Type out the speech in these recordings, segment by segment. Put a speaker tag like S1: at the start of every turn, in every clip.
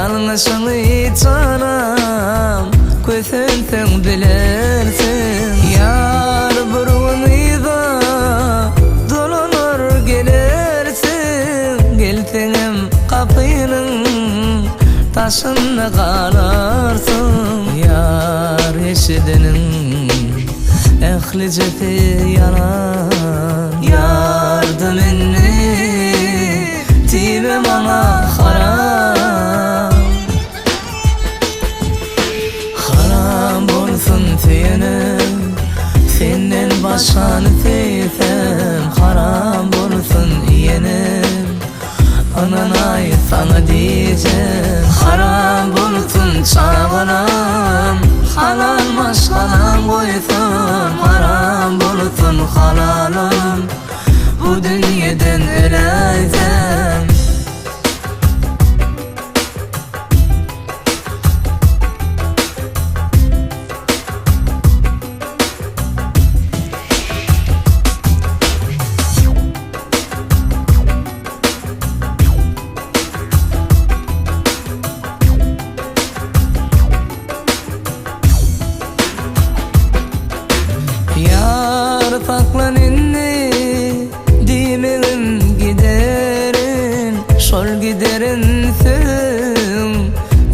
S1: Yanlışını canım Kösüntün bilersin Yar burunu da dolanır gelirsin Geltenim kapının taşını kalarsın Yar eşidinin ehli ceti yanar Yardım inni tibim ana haram Haram bolsun senin Senden başkanı seysem Haram bolsun yenim Ananay sana diyeceğim Haram bolsun çağınam Halal maşkanam koysun Haram bolsun halalım Bu dünyadan öleceğim Yar saklan inni Dimeğim giderin Şol giderinsin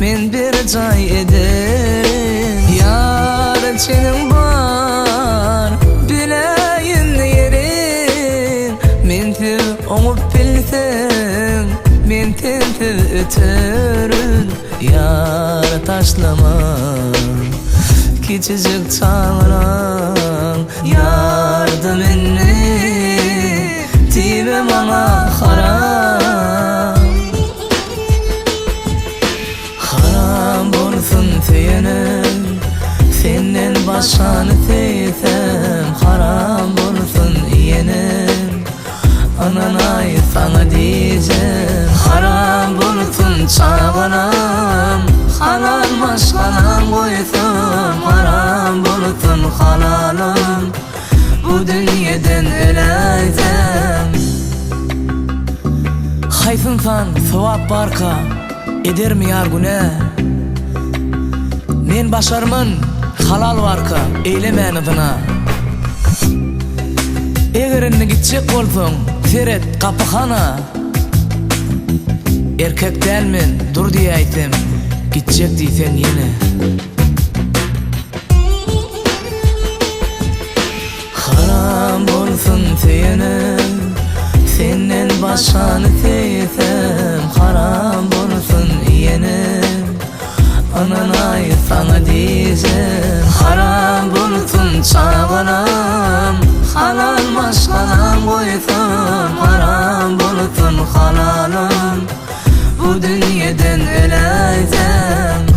S1: Men bir cay ederim Yar çenin var Bileyin yerin Men tir oğup bilsen Men tentir ötürün Yar taşlama Küçücük çağıran yardım inni Tibim ana haram Haram bolsun senin Senden başkanı seysem Haram bolsun yenim Ananay sana diyeceğim Haram bolsun çağınam Halal maşkanam koysun Haram bolsun halalım Bu dünyadan öleceğim Haysınsan sevap barka Eder mi yar güne Men başarmın halal varka Eylemen adına Egerini gidecek bolsun Seret kapıhana Erkek delmin dur diye aytım Gidecek deysen yine Haram bolsun senin Senden başkanı seysem Haram bolsun yenim Ananay sana diyeceğim Haram bolsun çağınam Halal maşkanam koysun Haram bolsun halalım Bu dünyadan öleceğim